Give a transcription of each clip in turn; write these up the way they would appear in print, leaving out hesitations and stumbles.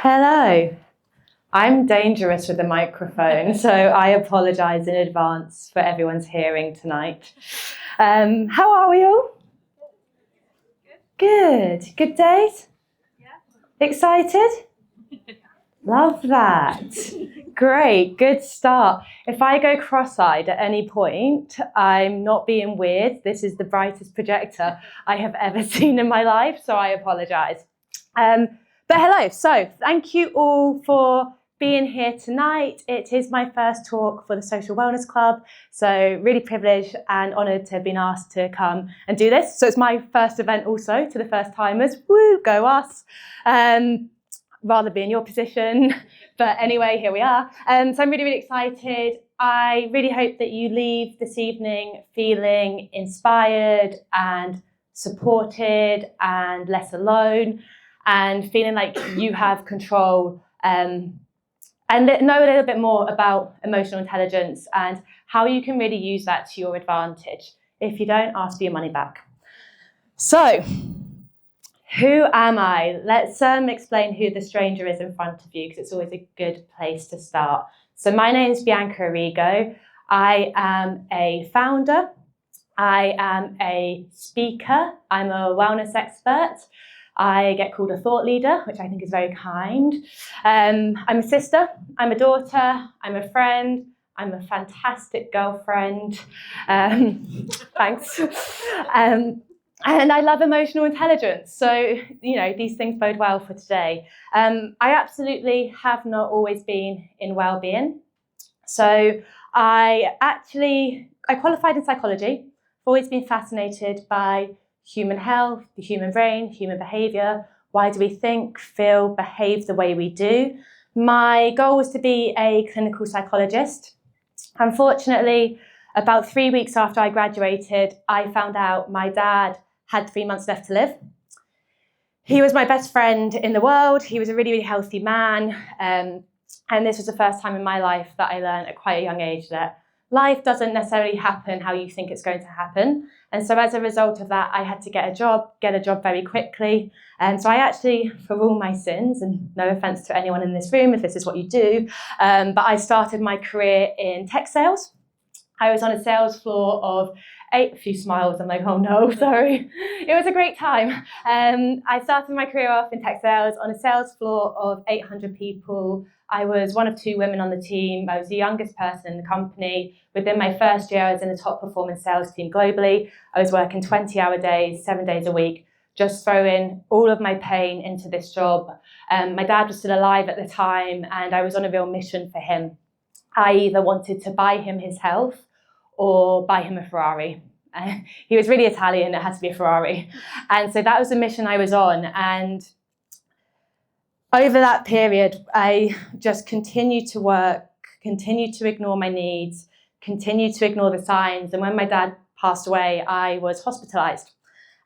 Hello. I'm dangerous with the microphone, so I apologise in advance for everyone's hearing tonight. How are we all? Good. Good days? Yeah. Excited? Love that. Great. Good start. If I go cross-eyed at any point, I'm not being weird. This is the brightest projector I have ever seen in my life, so I apologise. But hello. So thank you all for being here tonight. It is my first talk for the Social Wellness Club, so really privileged and honoured to have been asked to come and do this. So it's my first event also to the first timers. Woo, go us. Rather be in your position, but anyway, here we are. So I'm really, really excited. I really hope that you leave this evening feeling inspired and supported and less alone and feeling like you have control and know a little bit more about emotional intelligence and how you can really use that to your advantage. If you don't, ask for your money back. So, who am I? Let's explain who the stranger is in front of you, because it's always a good place to start. So my name is Bianca Errigo. I am a founder. I am a speaker. I'm a wellness expert. I get called a thought leader, which I think is very kind. I'm a sister. I'm a daughter. I'm a friend. I'm a fantastic girlfriend. Thanks. And I love emotional intelligence. So, these things bode well for today. I absolutely have not always been in well-being. So I qualified in psychology. I've always been fascinated by human health, the human brain, human behaviour. Why do we think, feel, behave the way we do? My goal was to be a clinical psychologist. Unfortunately, about 3 weeks after I graduated, I found out my dad had 3 months left to live. He was my best friend in the world. He was a really, really healthy man. And this was the first time in my life that I learned at quite a young age that life doesn't necessarily happen how you think it's going to happen. And so as a result of that, I had to get a job very quickly. And so I actually, for all my sins, and no offense to anyone in this room if this is what you do, but I started my career in tech sales. I was on a sales floor of a few smiles. I'm like, oh no, sorry. It was a great time. I started my career off in tech sales on a sales floor of 800 people. I was one of 2 women on the team. I was the youngest person in the company. Within my first year, I was in the top performing sales team globally. I was working 20-hour days, 7 days a week, just throwing all of my pain into this job. My dad was still alive at the time, and I was on a real mission for him. I either wanted to buy him his health or buy him a Ferrari. He was really Italian, it had to be a Ferrari. And so that was the mission I was on. And over that period, I just continued to work, continued to ignore my needs, continued to ignore the signs. And when my dad passed away, I was hospitalized.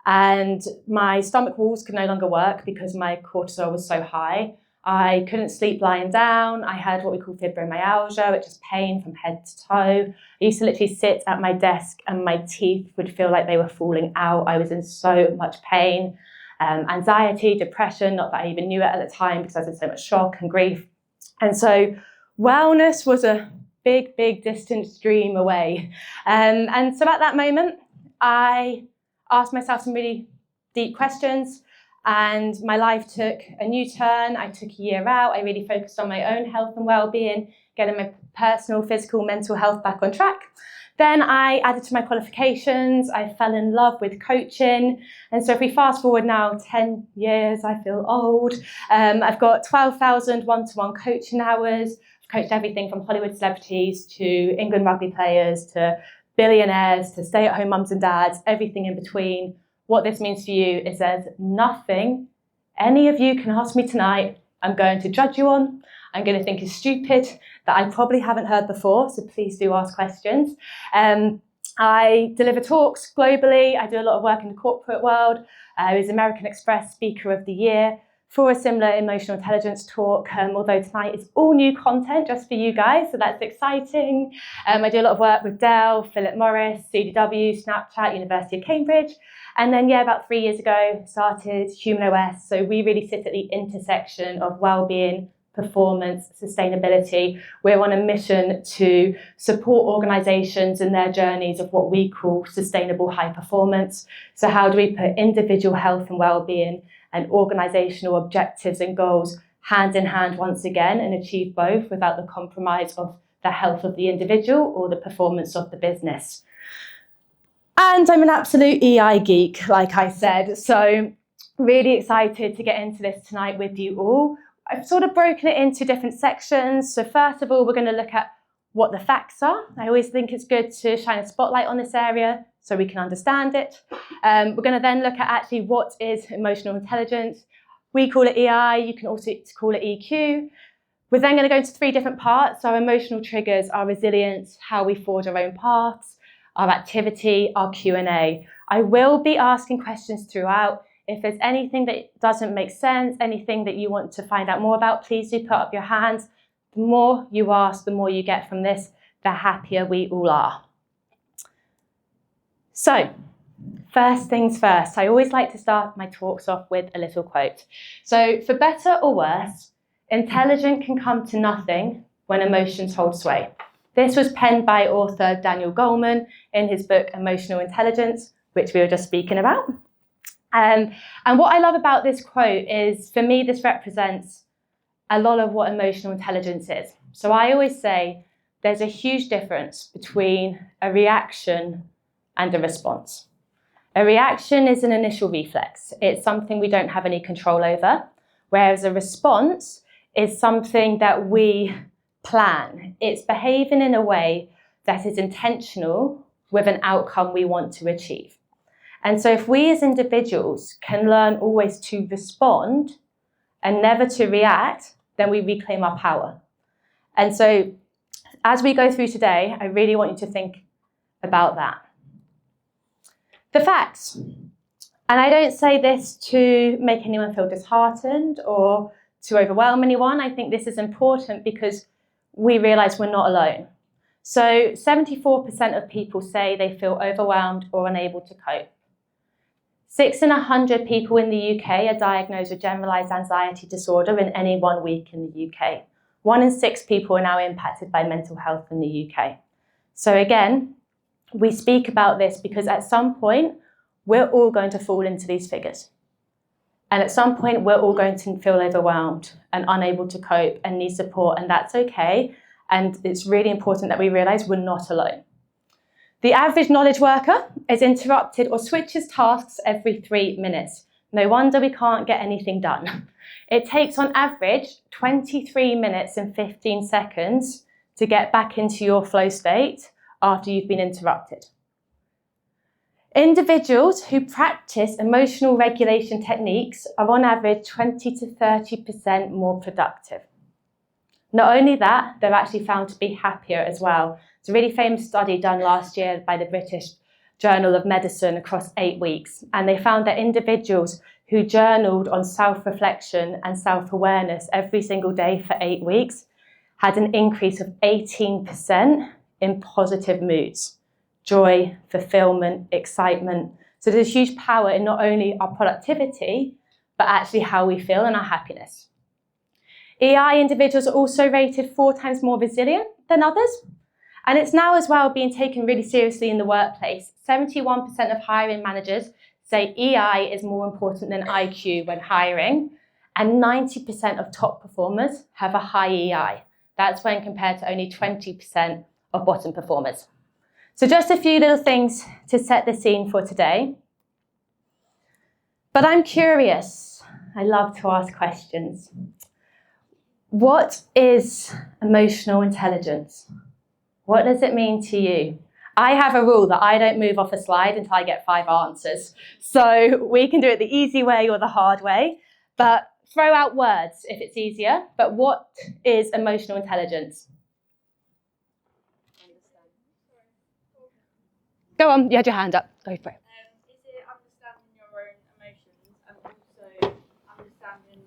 And my stomach walls could no longer work because my cortisol was so high. I couldn't sleep lying down. I had what we call fibromyalgia, which is pain from head to toe. I used to literally sit at my desk and my teeth would feel like they were falling out. I was in so much pain. Anxiety, depression, not that I even knew it at the time because I was in so much shock and grief. And so wellness was a big, big distant dream away. And so at that moment, I asked myself some really deep questions. And my life took a new turn. I took a year out. I really focused on my own health and well-being, getting my personal, physical, mental health back on track. Then I added to my qualifications. I fell in love with coaching. And so if we fast forward now 10 years, I feel old. I've got 12,000 one-to-one coaching hours. I've coached everything from Hollywood celebrities to England rugby players to billionaires to stay-at-home mums and dads, everything in between. What this means for you is there's nothing any of you can ask me tonight I'm going to judge you on, I'm going to think is stupid, that I probably haven't heard before, so please do ask questions. I deliver talks globally. I do a lot of work in the corporate world. I was American Express Speaker of the Year. for a similar emotional intelligence talk, although tonight is all new content just for you guys, so that's exciting. I do a lot of work with Dell, Philip Morris, CDW, Snapchat, University of Cambridge, and then about 3 years ago started Human OS. So we really sit at the intersection of well-being, performance, sustainability. We're on a mission to support organisations in their journeys of what we call sustainable high performance. So how do we put individual health and well-being and organisational objectives and goals hand in hand once again and achieve both without the compromise of the health of the individual or the performance of the business. And I'm an absolute EI geek, like I said, so really excited to get into this tonight with you all. I've sort of broken it into different sections. So first of all, we're going to look at what the facts are. I always think it's good to shine a spotlight on this area so we can understand it. We're going to then look at actually what is emotional intelligence. We call it EI, you can also call it EQ. We're then going to go into 3 different parts. Our emotional triggers, our resilience, how we forge our own paths, our activity, our Q&A. I will be asking questions throughout. If there's anything that doesn't make sense, anything that you want to find out more about, please do put up your hands. The more you ask, the more you get from this, the happier we all are. So, first things first, I always like to start my talks off with a little quote. So, for better or worse, intelligence can come to nothing when emotions hold sway. This was penned by author Daniel Goleman in his book Emotional Intelligence, which we were just speaking about. And what I love about this quote is, for me, this represents a lot of what emotional intelligence is. So I always say there's a huge difference between a reaction and a response. A reaction is an initial reflex. It's something we don't have any control over, whereas a response is something that we plan. It's behaving in a way that is intentional with an outcome we want to achieve. And so if we as individuals can learn always to respond and never to react, then we reclaim our power. And so as we go through today, I really want you to think about that. The facts. And I don't say this to make anyone feel disheartened or to overwhelm anyone. I think this is important because we realise we're not alone. So 74% of people say they feel overwhelmed or unable to cope. 6 in 100 people in the UK are diagnosed with generalised anxiety disorder in any 1 week in the UK. 1 in 6 people are now impacted by mental health in the UK. So again, we speak about this because at some point, we're all going to fall into these figures. And at some point, we're all going to feel overwhelmed and unable to cope and need support, and that's okay. And it's really important that we realise we're not alone. The average knowledge worker is interrupted or switches tasks every 3 minutes. No wonder we can't get anything done. It takes on average 23 minutes and 15 seconds to get back into your flow state after you've been interrupted. Individuals who practice emotional regulation techniques are on average 20 to 30% more productive. Not only that, they're actually found to be happier as well. It's a really famous study done last year by the British Journal of Medicine across 8 weeks, and they found that individuals who journaled on self-reflection and self-awareness every single day for 8 weeks had an increase of 18% in positive moods, joy, fulfillment, excitement. So there's huge power in not only our productivity, but actually how we feel and our happiness. EI individuals are also rated 4 times more resilient than others. And it's now as well being taken really seriously in the workplace. 71% of hiring managers say EI is more important than IQ when hiring. And 90% of top performers have a high EI. That's when compared to only 20% of bottom performers. So just a few little things to set the scene for today. But I'm curious. I love to ask questions. What is emotional intelligence? What does it mean to you? I have a rule that I don't move off a slide until I get 5 answers. So we can do it the easy way or the hard way, but throw out words if it's easier. But what is emotional intelligence? Go on, you had your hand up. Go for it. Is it understanding your own emotions and also understanding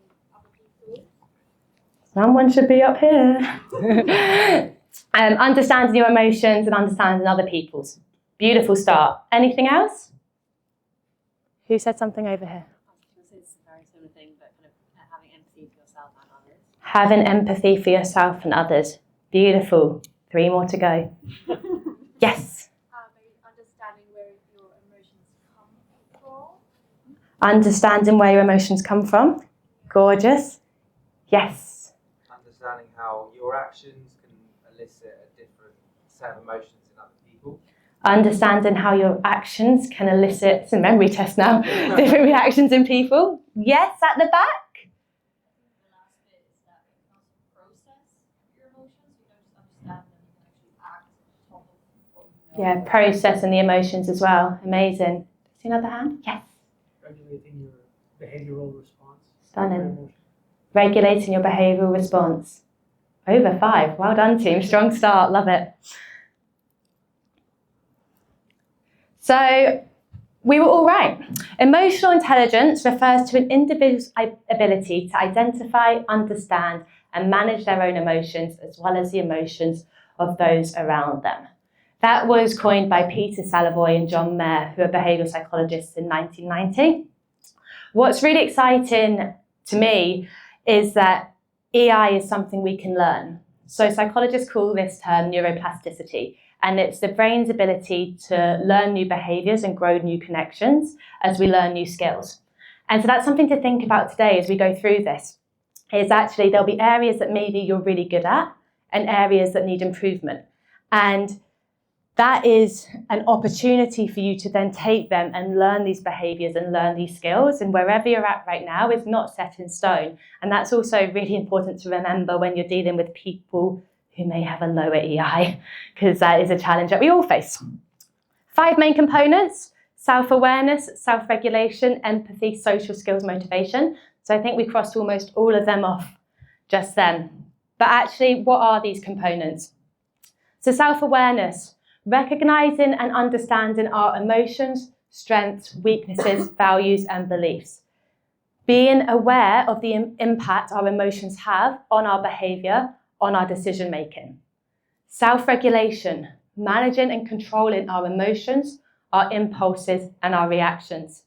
Someone should be up here. Understanding your emotions and understanding other people's. Beautiful start. Anything else? Who said something over here? It's a very similar thing, but kind of having empathy for yourself and others. Having empathy for yourself and others. Beautiful. 3 more to go. Yes. Understanding where your emotions come from. Understanding where your emotions come from. Gorgeous. Yes. Understanding how your actions can elicit a different set of emotions in other people. Understanding how your actions can elicit, it's a memory test now, different reactions in people. Yes, at the back. The last bit is that you can also process your emotions. You don't just understand them, you can actually act on top of what you know. Yeah, processing the emotions as well. Amazing. See another hand? Yes. Regulating your behavioral response. Stunning. Regulating your behavioural response. Over 5. Well done, team. Strong start. Love it. So we were all right. Emotional intelligence refers to an individual's ability to identify, understand, and manage their own emotions as well as the emotions of those around them. That was coined by Peter Salovey and John Mayer, who are behavioural psychologists in 1990. What's really exciting to me is that EI is something we can learn. So psychologists call this term neuroplasticity, and it's the brain's ability to learn new behaviours and grow new connections as we learn new skills. And so that's something to think about today as we go through this, is actually there'll be areas that maybe you're really good at and areas that need improvement. And that is an opportunity for you to then take them and learn these behaviours and learn these skills. And wherever you're at right now is not set in stone. And that's also really important to remember when you're dealing with people who may have a lower EI, because that is a challenge that we all face. 5 main components: self-awareness, self-regulation, empathy, social skills, motivation. So I think we crossed almost all of them off just then. But actually, what are these components? So self-awareness, recognizing and understanding our emotions, strengths, weaknesses, values, and beliefs. Being aware of the impact our emotions have on our behavior, on our decision making. Self-regulation, managing and controlling our emotions, our impulses, and our reactions.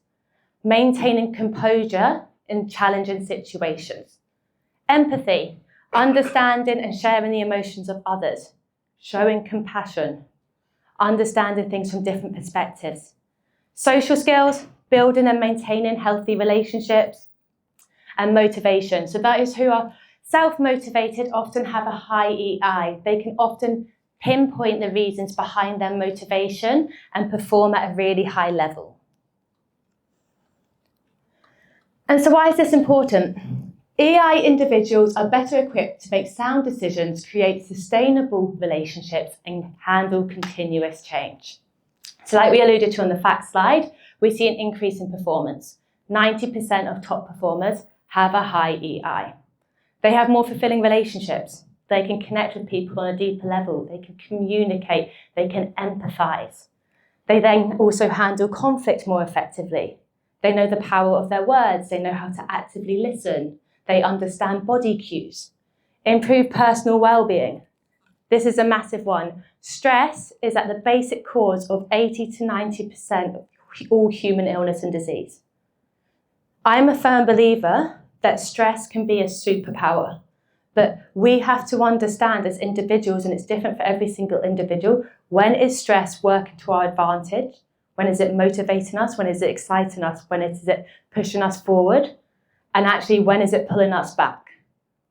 Maintaining composure in challenging situations. Empathy, understanding and sharing the emotions of others. Showing compassion. Understanding things from different perspectives. Social skills, building and maintaining healthy relationships. And motivation. So those who are self-motivated often have a high EI. They can often pinpoint the reasons behind their motivation and perform at a really high level. And so why is this important? EI individuals are better equipped to make sound decisions, create sustainable relationships, and handle continuous change. So like we alluded to on the facts slide, we see an increase in performance. 90% of top performers have a high EI. They have more fulfilling relationships. They can connect with people on a deeper level. They can communicate. They can empathise. They then also handle conflict more effectively. They know the power of their words. They know how to actively listen. They understand body cues. Improve personal well-being. This is a massive one. Stress is at the basic cause of 80 to 90% of all human illness and disease. I'm a firm believer that stress can be a superpower, but we have to understand as individuals, and it's different for every single individual, when is stress working to our advantage? When is it motivating us? When is it exciting us? When is it pushing us forward? And actually, when is it pulling us back?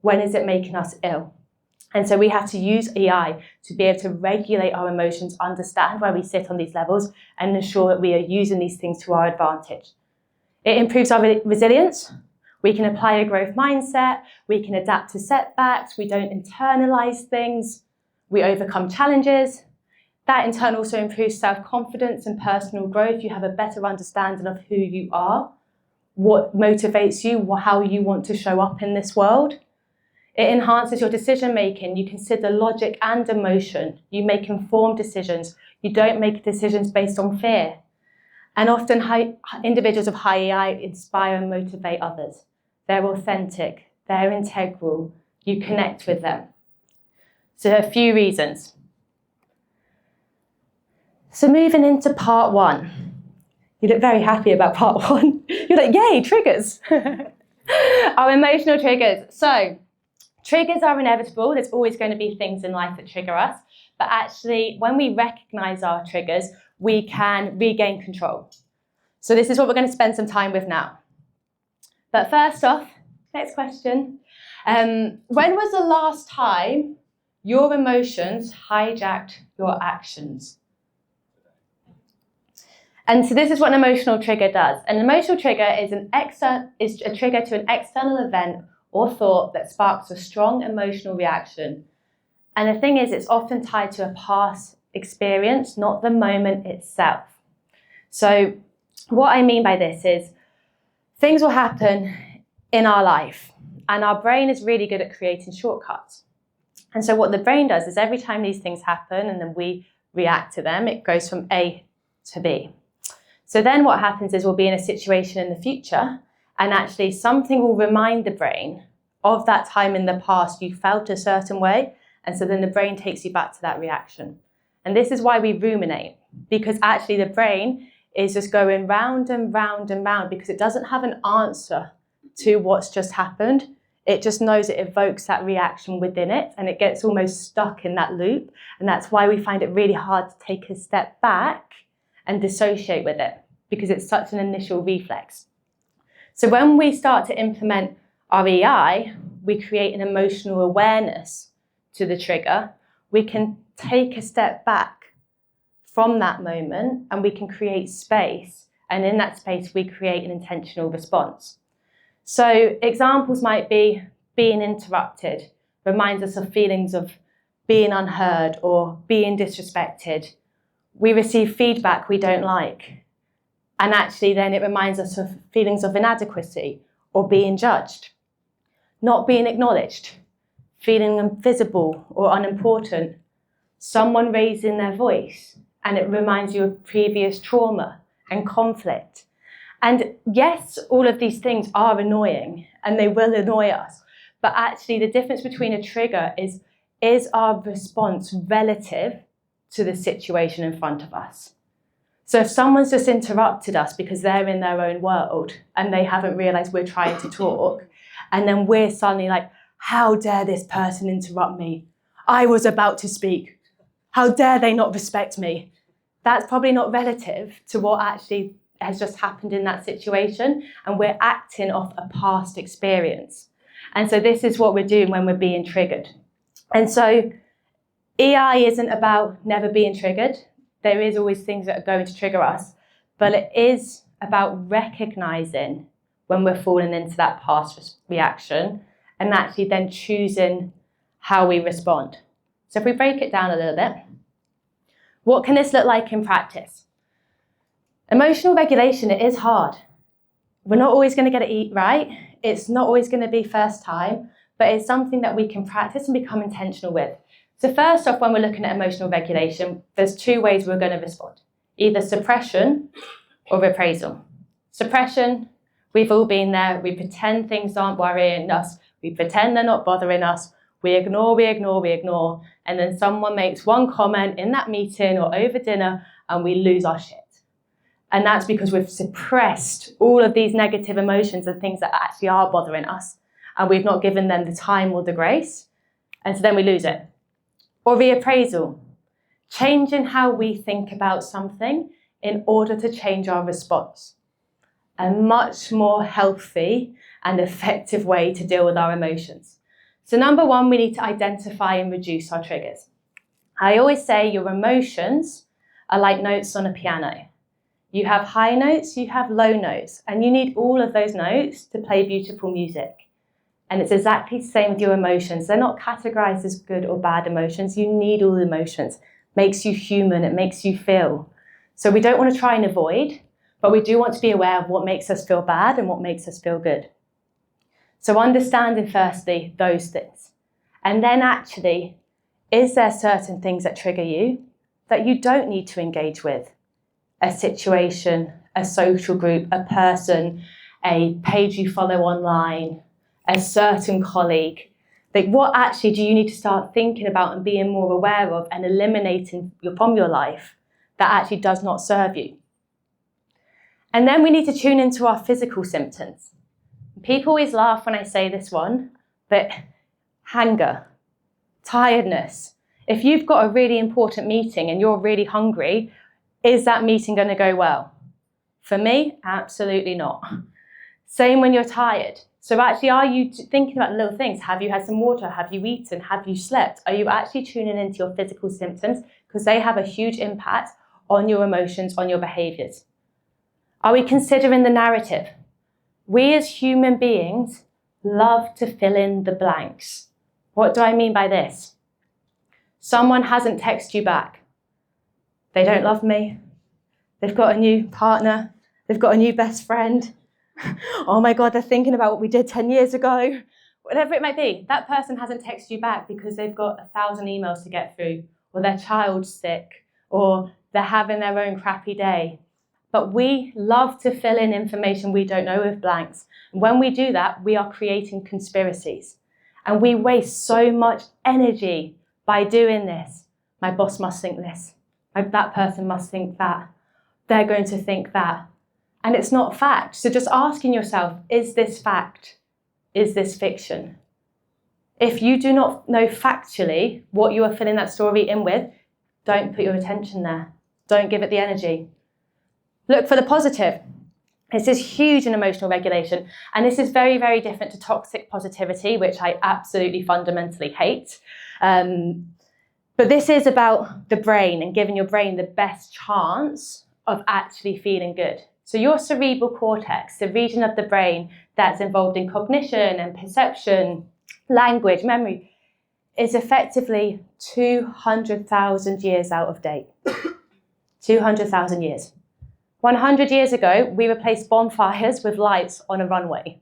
When is it making us ill? And so we have to use EI to be able to regulate our emotions, understand where we sit on these levels, and ensure that we are using these things to our advantage. It improves our resilience. We can apply a growth mindset. We can adapt to setbacks. We don't internalize things. We overcome challenges. That in turn also improves self-confidence and personal growth. You have a better understanding of who you are, what motivates you, how you want to show up in this world. It enhances your decision making. You consider logic and emotion. You make informed decisions. You don't make decisions based on fear. And often individuals of high EI inspire and motivate others. They're authentic, they're integral, You connect with them. So a few reasons. So moving into part 1. You look very happy about part 1. You're like, yay, triggers. Our emotional triggers. So triggers are inevitable. There's always going to be things in life that trigger us. But actually, when we recognize our triggers, we can regain control. So this is what we're going to spend some time with now. But first off, next question. When was the last time your emotions hijacked your actions? And so this is what an emotional trigger does. An emotional trigger is a trigger to an external event or thought that sparks a strong emotional reaction. And the thing is, it's often tied to a past experience, not the moment itself. So what I mean by this is things will happen in our life, and our brain is really good at creating shortcuts. And so what the brain does is every time these things happen and then we react to them, it goes from A to B. So then what happens is we'll be in a situation in the future, and actually something will remind the brain of that time in the past you felt a certain way, and so then the brain takes you back to that reaction. And this is why we ruminate, because actually the brain is just going round and round and round because it doesn't have an answer to what's just happened. It just knows it evokes that reaction within it, and it gets almost stuck in that loop. And that's why we find it really hard to take a step back and dissociate with it, because it's such an initial reflex. So when we start to implement REI, we create an emotional awareness to the trigger. We can take a step back from that moment and we can create space. And in that space, we create an intentional response. So examples might be being interrupted, reminds us of feelings of being unheard or being disrespected. We receive feedback we don't like. And actually then it reminds us of feelings of inadequacy or being judged. Not being acknowledged, feeling invisible or unimportant. Someone raising their voice, and it reminds you of previous trauma and conflict. And yes, all of these things are annoying and they will annoy us. But actually the difference between a trigger is our response relative to the situation in front of us. So if someone's just interrupted us because they're in their own world and they haven't realized we're trying to talk, and then we're suddenly like, how dare this person interrupt me? I was about to speak. How dare they not respect me? That's probably not relative to what actually has just happened in that situation, and we're acting off a past experience. And so this is what we're doing when we're being triggered. And so EI isn't about never being triggered. There is always things that are going to trigger us, but it is about recognizing when we're falling into that past reaction and actually then choosing how we respond. So if we break it down a little bit, what can this look like in practice? Emotional regulation, it is hard. We're not always going to get it right. It's not always going to be first time, but it's something that we can practice and become intentional with. So first off, when we're looking at emotional regulation, there's two ways we're going to respond. Either suppression or reprisal. Suppression, we've all been there. We pretend things aren't worrying us. We pretend they're not bothering us. We ignore. And then someone makes one comment in that meeting or over dinner and we lose our shit. And that's because we've suppressed all of these negative emotions and things that actually are bothering us. And we've not given them the time or the grace. And so then we lose it. Or reappraisal, changing how we think about something in order to change our response. A much more healthy and effective way to deal with our emotions. So number one, we need to identify and reduce our triggers. I always say your emotions are like notes on a piano. You have high notes, you have low notes, and you need all of those notes to play beautiful music. And it's exactly the same with your emotions. They're not categorized as good or bad emotions. You need all the emotions. It makes you human, it makes you feel. So we don't want to try and avoid, but we do want to be aware of what makes us feel bad and what makes us feel good. So understanding firstly those things. And then actually, is there certain things that trigger you that you don't need to engage with? A situation, a social group, a person, a page you follow online, a certain colleague. Like, what actually do you need to start thinking about and being more aware of and eliminating from your life that actually does not serve you? And then we need to tune into our physical symptoms. People always laugh when I say this one, but hunger, tiredness. If you've got a really important meeting and you're really hungry, is that meeting going to go well? For me, absolutely not. Same when you're tired. So actually, are you thinking about little things? Have you had some water? Have you eaten? Have you slept? Are you actually tuning into your physical symptoms? Because they have a huge impact on your emotions, on your behaviours. Are we considering the narrative? We as human beings love to fill in the blanks. What do I mean by this? Someone hasn't texted you back. They don't love me. They've got a new partner. They've got a new best friend. Oh my God, they're thinking about what we did 10 years ago. Whatever it might be, that person hasn't texted you back because they've got 1,000 emails to get through, or their child's sick, or they're having their own crappy day. But we love to fill in information we don't know with blanks. And when we do that, we are creating conspiracies. And we waste so much energy by doing this. My boss must think this. That person must think that. They're going to think that. And it's not fact. So just asking yourself, is this fact? Is this fiction? If you do not know factually what you are filling that story in with, don't put your attention there. Don't give it the energy. Look for the positive. This is huge in emotional regulation. And this is very, very different to toxic positivity, which I absolutely fundamentally hate. But this is about the brain and giving your brain the best chance of actually feeling good. So your cerebral cortex, the region of the brain that's involved in cognition and perception, language, memory, is effectively 200,000 years out of date. 200,000 years. 100 years ago, we replaced bonfires with lights on a runway.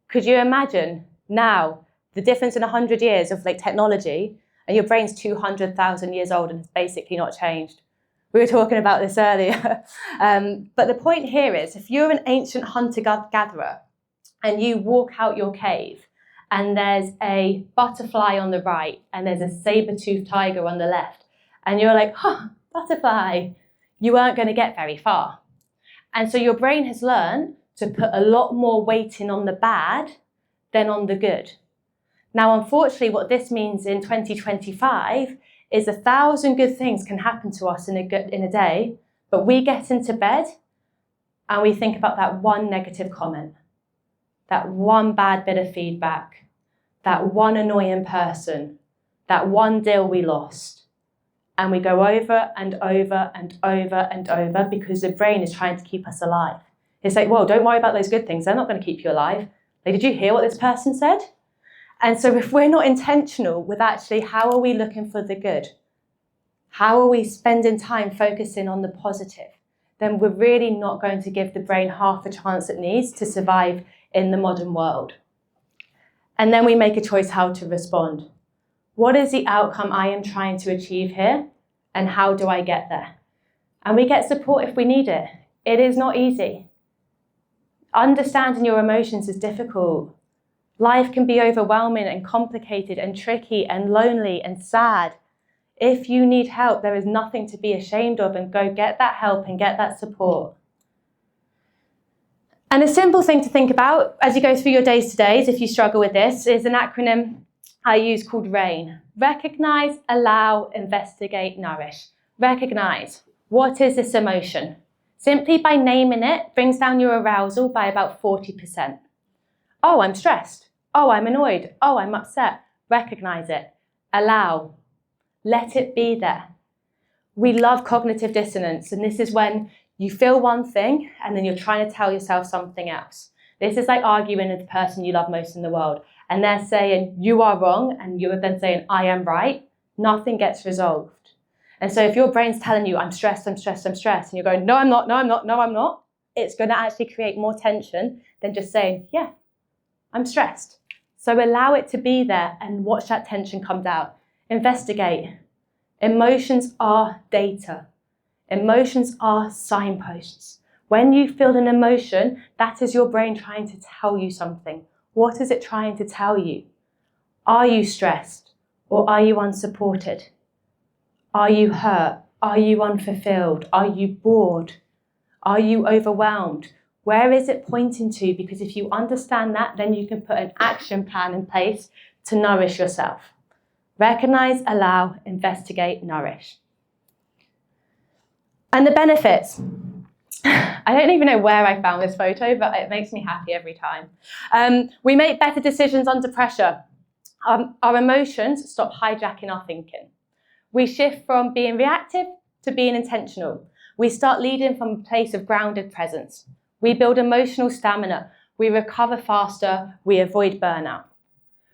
Could you imagine now the difference in 100 years of technology, and your brain's 200,000 years old and it's basically not changed? We were talking about this earlier. But the point here is, if you're an ancient hunter-gatherer and you walk out your cave and there's a butterfly on the right and there's a saber-toothed tiger on the left, and you're like, butterfly, you aren't going to get very far. And so your brain has learned to put a lot more weighting on the bad than on the good. Now, unfortunately, what this means in 2025 is 1,000 good things can happen to us in a day, but we get into bed and we think about that one negative comment, that one bad bit of feedback, that one annoying person, that one deal we lost. And we go over and over and over and over because the brain is trying to keep us alive. It's like, whoa, don't worry about those good things. They're not going to keep you alive. Like, did you hear what this person said? And so if we're not intentional with actually how are we looking for the good, how are we spending time focusing on the positive, then we're really not going to give the brain half the chance it needs to survive in the modern world. And then we make a choice how to respond. What is the outcome I am trying to achieve here? And how do I get there? And we get support if we need it. It is not easy. Understanding your emotions is difficult. Life can be overwhelming and complicated and tricky and lonely and sad. If you need help, there is nothing to be ashamed of, and go get that help and get that support. And a simple thing to think about as you go through your days to days, if you struggle with this, is an acronym I use called RAIN. Recognize, allow, investigate, nourish. Recognize. What is this emotion? Simply by naming it brings down your arousal by about 40%. Oh, I'm stressed. Oh, I'm annoyed. Oh, I'm upset. Recognize it. Allow. Let it be there. We love cognitive dissonance, and this is when you feel one thing and then you're trying to tell yourself something else. This is like arguing with the person you love most in the world, and they're saying you are wrong and you're then saying I am right. Nothing gets resolved. And so if your brain's telling you I'm stressed, I'm stressed, I'm stressed, and you're going no, I'm not, no, I'm not, no, I'm not, it's going to actually create more tension than just saying yeah, I'm stressed. So allow it to be there and watch that tension come down. Investigate. Emotions are data. Emotions are signposts. When you feel an emotion, that is your brain trying to tell you something. What is it trying to tell you? Are you stressed or are you unsupported? Are you hurt? Are you unfulfilled? Are you bored? Are you overwhelmed? Where is it pointing to? Because if you understand that, then you can put an action plan in place to nourish yourself. Recognize, allow, investigate, nourish. And the benefits. I don't even know where I found this photo, but it makes me happy every time. We make better decisions under pressure. Our emotions stop hijacking our thinking. We shift from being reactive to being intentional. We start leading from a place of grounded presence. We build emotional stamina. We recover faster. We avoid burnout.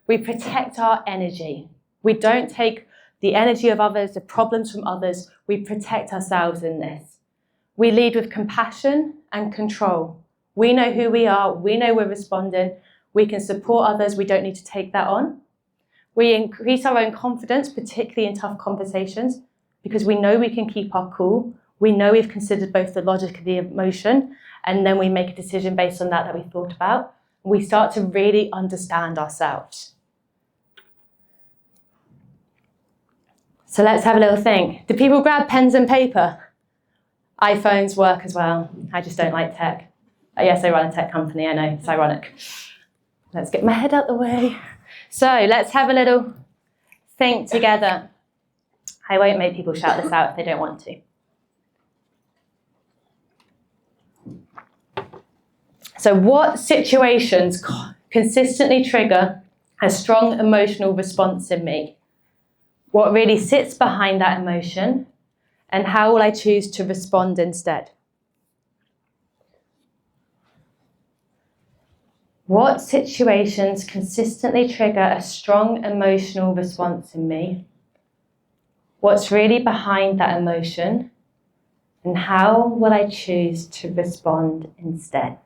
We protect our energy. We don't take the energy of others, the problems from others. We protect ourselves in this. We lead with compassion and control. We know who we are. We know we're responding. We can support others. We don't need to take that on. We increase our own confidence, particularly in tough conversations, because we know we can keep our cool. We know we've considered both the logic and the emotion, and then we make a decision based on that we thought about. We start to really understand ourselves. So let's have a little think. Do people grab pens and paper? iPhones work as well. I just don't like tech. Yes, I run a tech company, I know, it's ironic. Let's get my head out the way. So let's have a little think together. I won't make people shout this out if they don't want to. So what situations consistently trigger a strong emotional response in me? What really sits behind that emotion? And how will I choose to respond instead? What situations consistently trigger a strong emotional response in me? What's really behind that emotion? And how will I choose to respond instead?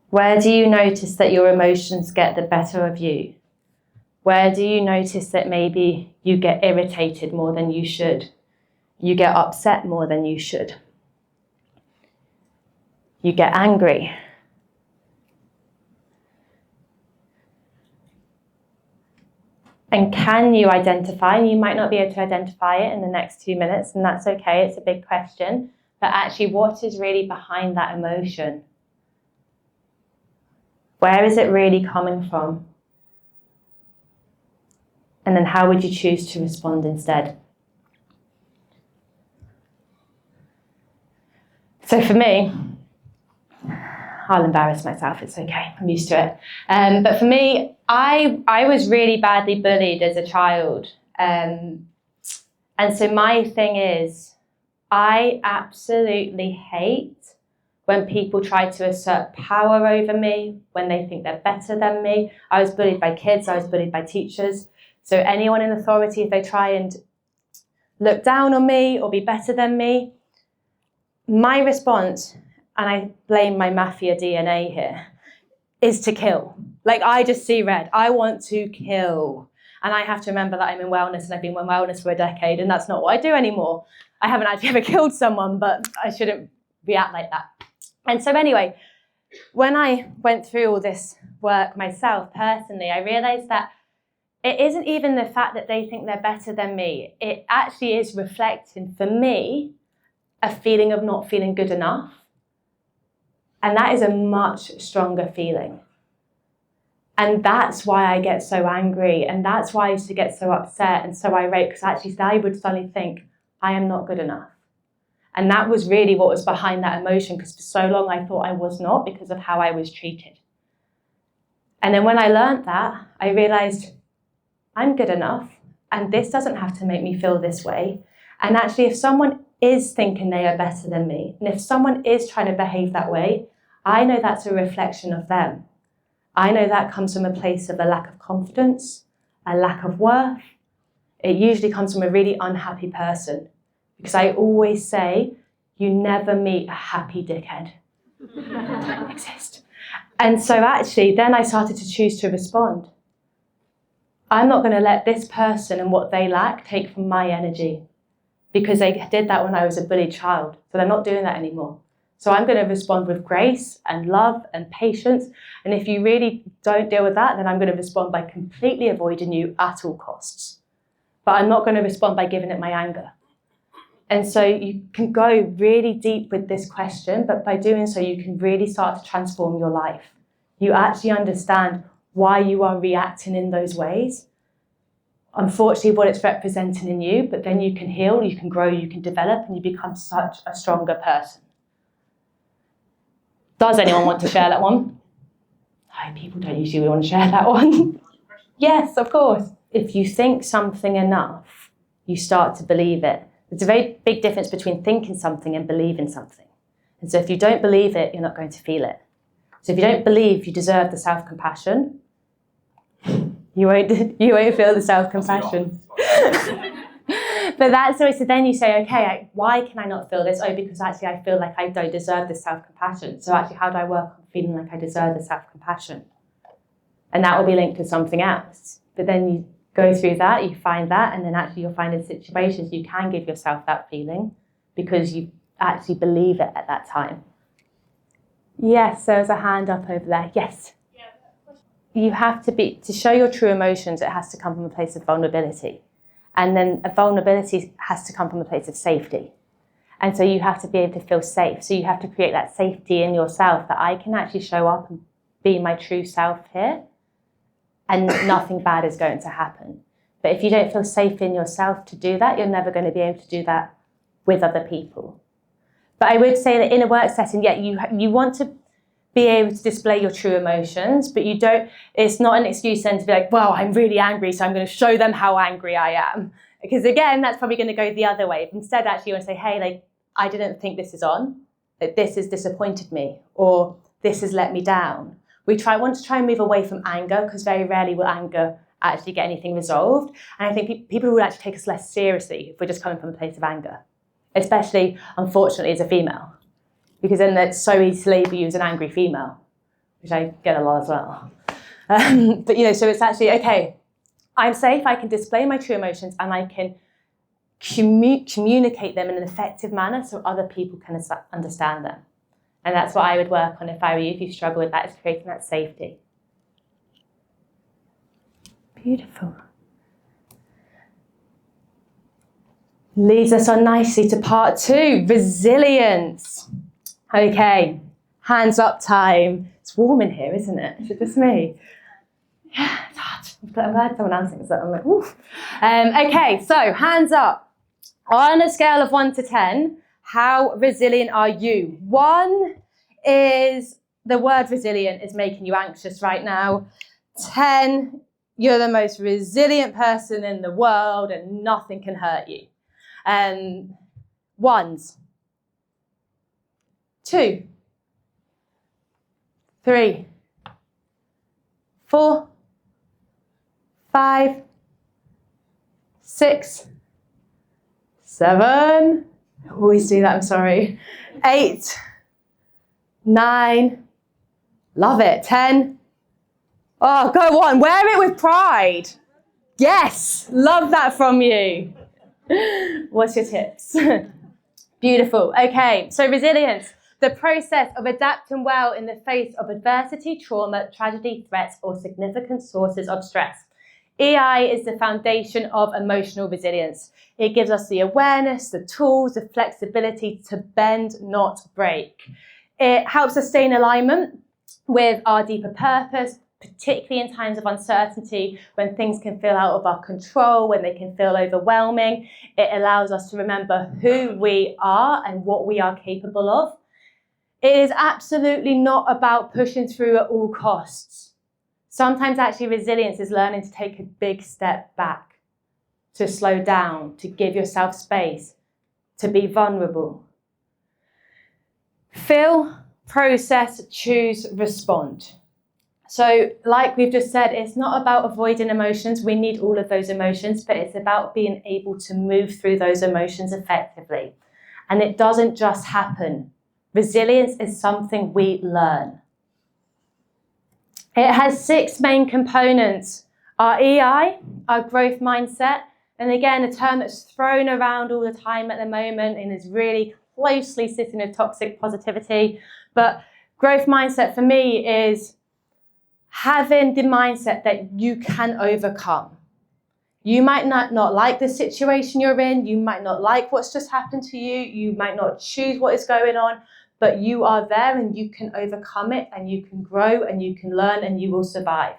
Where do you notice that your emotions get the better of you? Where do you notice that maybe you get irritated more than you should? You get upset more than you should. You get angry. And can you identify, and you might not be able to identify it in the next 2 minutes, and that's okay, it's a big question, but actually what is really behind that emotion? Where is it really coming from? And then how would you choose to respond instead? So for me, I'll embarrass myself, it's okay, I'm used to it. But for me, I was really badly bullied as a child. And so my thing is, I absolutely hate when people try to assert power over me, when they think they're better than me. I was bullied by kids, I was bullied by teachers. So anyone in authority, if they try and look down on me or be better than me, my response, and I blame my mafia DNA here, is to kill. Like, I just see red. I want to kill. And I have to remember that I'm in wellness and I've been in wellness for a decade, and that's not what I do anymore. I haven't actually ever killed someone, but I shouldn't react like that. And so anyway, when I went through all this work myself personally, I realized that it isn't even the fact that they think they're better than me. It actually is reflecting, for me, a feeling of not feeling good enough. And that is a much stronger feeling. And that's why I get so angry. And that's why I used to get so upset and so irate, because actually I would suddenly think, I am not good enough. And that was really what was behind that emotion, because for so long I thought I was not because of how I was treated. And then when I learned that, I realized I'm good enough, and this doesn't have to make me feel this way. And actually, if someone is thinking they are better than me, and if someone is trying to behave that way, I know that's a reflection of them. I know that comes from a place of a lack of confidence, a lack of worth. It usually comes from a really unhappy person. Because I always say, you never meet a happy dickhead. They don't exist. And so actually, then I started to choose to respond. I'm not going to let this person and what they lack take from my energy, because they did that when I was a bullied child. So they're not doing that anymore. So I'm going to respond with grace and love and patience. And if you really don't deal with that, then I'm going to respond by completely avoiding you at all costs. But I'm not going to respond by giving it my anger. And so you can go really deep with this question, but by doing so, you can really start to transform your life. You actually understand why you are reacting in those ways. Unfortunately, what it's representing in you, but then you can heal, you can grow, you can develop, and you become such a stronger person. Does anyone want to share that one? No, people don't usually want to share that one. Yes, of course. If you think something enough, you start to believe it. There's a very big difference between thinking something and believing something. And so if you don't believe it, you're not going to feel it. So if you don't believe you deserve the self-compassion, you won't feel the self-compassion. But that's always, so then you say, okay, why can I not feel this? Oh, because actually I feel like I don't deserve this self-compassion. So actually, how do I work on feeling like I deserve the self-compassion? And that will be linked to something else. But then you go through that, you find that, and then actually you'll find in situations you can give yourself that feeling because you actually believe it at that time. Yes, there's a hand up over there. Yes. You have to show your true emotions, it has to come from a place of vulnerability. And then a vulnerability has to come from a place of safety. And so you have to be able to feel safe. So you have to create that safety in yourself that I can actually show up and be my true self here and nothing bad is going to happen. But if you don't feel safe in yourself to do that, you're never going to be able to do that with other people. But I would say that in a work setting, you want to be able to display your true emotions, but you don't, it's not an excuse then to be like, well, I'm really angry, so I'm going to show them how angry I am. Because again, that's probably going to go the other way. Instead, actually, you want to say, hey, like, I didn't think this is on, that this has disappointed me, or this has let me down. We want to try and move away from anger, because very rarely will anger actually get anything resolved. And I think people will actually take us less seriously if we're just coming from a place of anger, especially, unfortunately, as a female. Because then it's so easy to label you as an angry female, which I get a lot as well. But, so it's actually, okay, I'm safe, I can display my true emotions, and I can communicate them in an effective manner so other people can understand them. And that's what I would work on if I were you, if you struggle with that, is creating that safety. Beautiful. Leads us on nicely to part 2, resilience. Okay, hands up time. It's warm in here, isn't it? Is it just me? Yeah, it's hot. I'm glad someone else thinks that. I'm like, oof. Okay, so hands up. On a scale of 1 to 10, how resilient are you? 1 is the word resilient is making you anxious right now. 10, you're the most resilient person in the world and nothing can hurt you. 1s. 2, 3, 4, 5, 6, 7. I always do that, I'm sorry. 8, 9. Love it. 10. Oh, go on. Wear it with pride. Yes. Love that from you. What's your tips? Beautiful. Okay. So resilience. The process of adapting well in the face of adversity, trauma, tragedy, threats, or significant sources of stress. EI is the foundation of emotional resilience. It gives us the awareness, the tools, the flexibility to bend, not break. It helps us stay in alignment with our deeper purpose, particularly in times of uncertainty, when things can feel out of our control, when they can feel overwhelming. It allows us to remember who we are and what we are capable of. It is absolutely not about pushing through at all costs. Sometimes actually resilience is learning to take a big step back, to slow down, to give yourself space, to be vulnerable. Feel, process, choose, respond. So like we've just said, it's not about avoiding emotions. We need all of those emotions, but it's about being able to move through those emotions effectively. And it doesn't just happen. Resilience is something we learn. It has 6 main components. Our EI, our growth mindset, and again, a term that's thrown around all the time at the moment and is really closely sitting with toxic positivity. But growth mindset for me is having the mindset that you can overcome. You might not like the situation you're in. You might not like what's just happened to you. You might not choose what is going on, but you are there and you can overcome it and you can grow and you can learn and you will survive.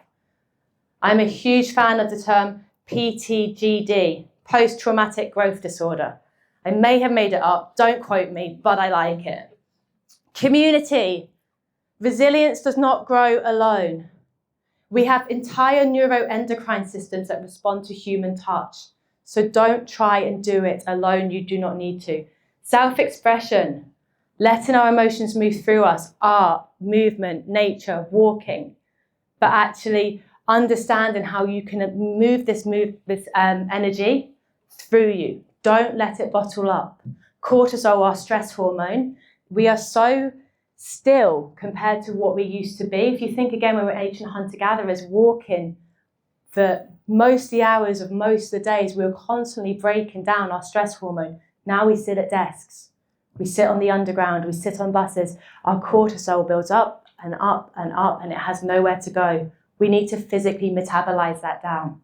I'm a huge fan of the term PTGD, post-traumatic growth disorder. I may have made it up, don't quote me, but I like it. Community. Resilience does not grow alone. We have entire neuroendocrine systems that respond to human touch. So don't try and do it alone. You do not need to. Self-expression, letting our emotions move through us, art, movement, nature, walking, but actually understanding how you can move this energy through you. Don't let it bottle up. Cortisol, our stress hormone, we are so still compared to what we used to be. If you think again when we're ancient hunter-gatherers walking for most of the hours of most of the days, we were constantly breaking down our stress hormone. Now we sit at desks, we sit on the underground, we sit on buses. Our cortisol builds up and up and up and it has nowhere to go. We need to physically metabolize that down.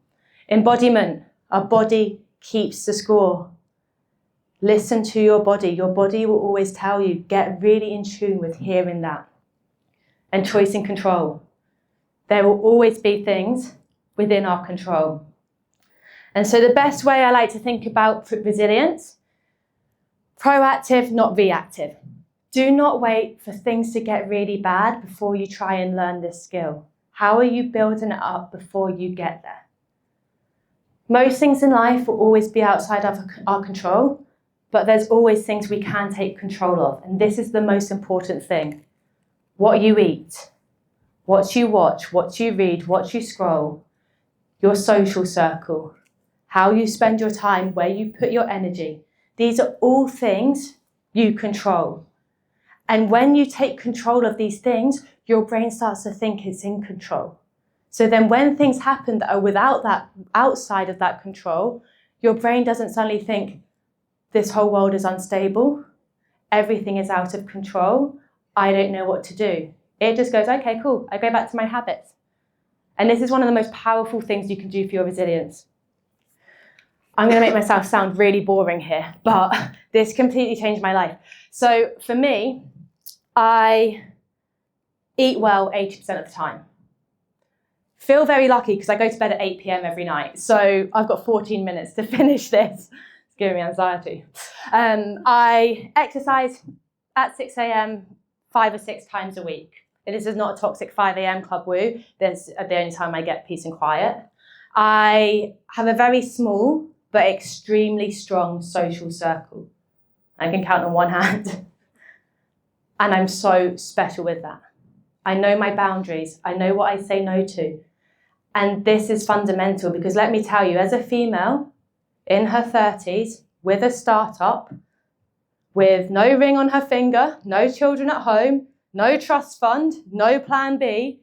Embodiment, our body keeps the score. Listen to your body. Your body will always tell you, get really in tune with hearing that. And choice and control. There will always be things within our control. And so the best way I like to think about resilience, proactive, not reactive. Do not wait for things to get really bad before you try and learn this skill. How are you building it up before you get there? Most things in life will always be outside of our control, but there's always things we can take control of. And this is the most important thing. What you eat, what you watch, what you read, what you scroll, your social circle, how you spend your time, where you put your energy. These are all things you control. And when you take control of these things, your brain starts to think it's in control. So then when things happen that are outside of that control, your brain doesn't suddenly think, this whole world is unstable, everything is out of control, I don't know what to do. It just goes, okay, cool, I go back to my habits. And this is one of the most powerful things you can do for your resilience. I'm going to make myself sound really boring here, but this completely changed my life. So for me, I eat well 80% of the time. Feel very lucky because I go to bed at 8 p.m. every night. So I've got 14 minutes to finish this. It's giving me anxiety. I exercise at 6 a.m. 5 or 6 times a week. This is not a toxic 5 a.m. club woo. This is the only time I get peace and quiet. I have a very small but extremely strong social circle. I can count on one hand. And I'm so special with that. I know my boundaries. I know what I say no to. And this is fundamental because let me tell you, as a female in her 30s with a startup, with no ring on her finger, no children at home, no trust fund, no plan B,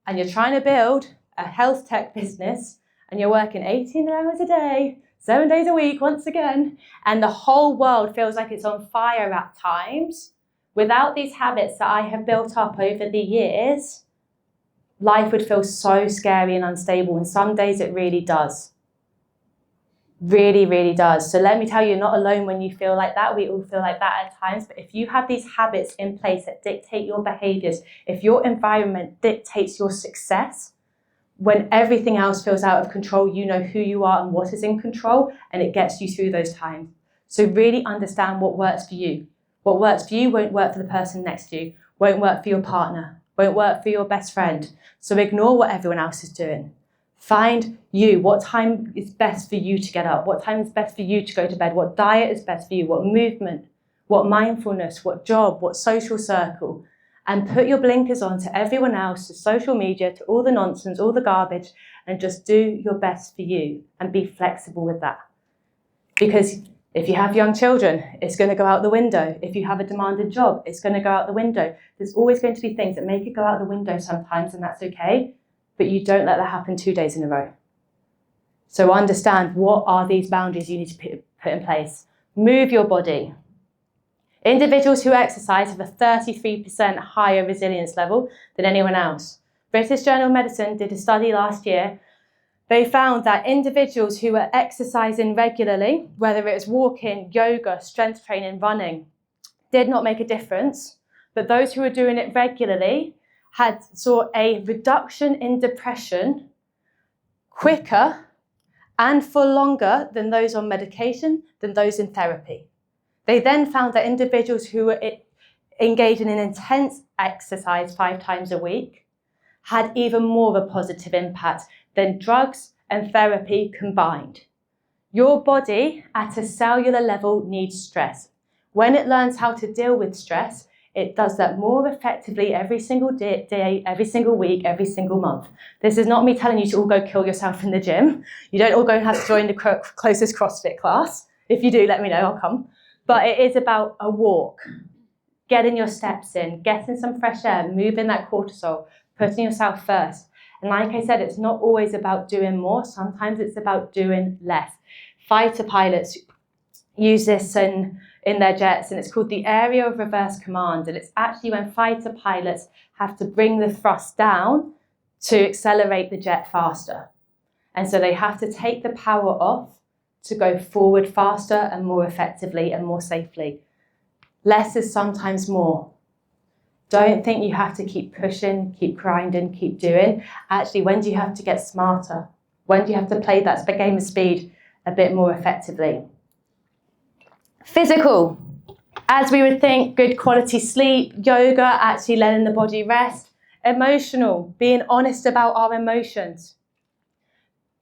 and you're trying to build a health tech business and you're working 18 hours a day, 7 days a week once again, and the whole world feels like it's on fire at times, without these habits that I have built up over the years, life would feel so scary and unstable, and some days it really does. Really, really does. So let me tell you, you're not alone when you feel like that. We all feel like that at times, but if you have these habits in place that dictate your behaviors, if your environment dictates your success, when everything else feels out of control, you know who you are and what is in control, and it gets you through those times. So really understand what works for you. What works for you won't work for the person next to you, won't work for your partner, won't work for your best friend. So ignore what everyone else is doing. Find you. What time is best for you to get up? What time is best for you to go to bed? What diet is best for you? What movement? What mindfulness? What job? What social circle? And put your blinkers on to everyone else, to social media, to all the nonsense, all the garbage, and just do your best for you and be flexible with that. Because if you have young children, it's going to go out the window. If you have a demanding job, it's going to go out the window. There's always going to be things that make it go out the window sometimes, and that's okay. But you don't let that happen 2 days in a row. So understand, what are these boundaries you need to put in place? Move your body. Individuals who exercise have a 33% higher resilience level than anyone else. British Journal of Medicine did a study last year. They found that individuals who were exercising regularly, whether it was walking, yoga, strength training, running, did not make a difference. But those who were doing it regularly saw a reduction in depression quicker and for longer than those on medication, than those in therapy. They then found that individuals who were engaging in intense exercise 5 times a week had even more of a positive impact than drugs and therapy combined. Your body at a cellular level needs stress. When it learns how to deal with stress, it does that more effectively every single day, every single week, every single month. This is not me telling you to all go kill yourself in the gym. You don't all go and have to join the closest CrossFit class. If you do, let me know, I'll come. But it is about a walk, getting your steps in, getting some fresh air, moving that cortisol, putting yourself first. And like I said, it's not always about doing more. Sometimes it's about doing less. Fighter pilots use this in their jets, and it's called the area of reverse command. And it's actually when fighter pilots have to bring the thrust down to accelerate the jet faster. And so they have to take the power off to go forward faster and more effectively and more safely. Less is sometimes more. Don't think you have to keep pushing, keep grinding, keep doing. Actually, when do you have to get smarter? When do you have to play that game of speed a bit more effectively? Physical. As we would think, good quality sleep, yoga, actually letting the body rest. Emotional, being honest about our emotions.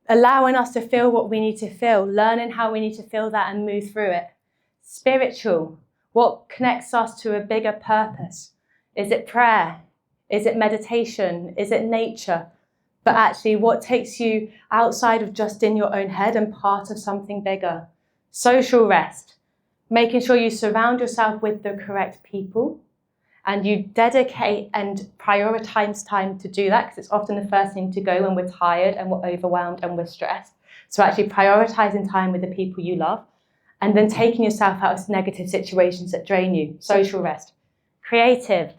Allowing us to feel what we need to feel, learning how we need to feel that and move through it. Spiritual, what connects us to a bigger purpose? Is it prayer? Is it meditation? Is it nature? But actually, what takes you outside of just in your own head and part of something bigger? Social rest, making sure you surround yourself with the correct people and you dedicate and prioritize time to do that, because it's often the first thing to go when we're tired and we're overwhelmed and we're stressed. So actually prioritizing time with the people you love and then taking yourself out of negative situations that drain you. Social rest. Creative,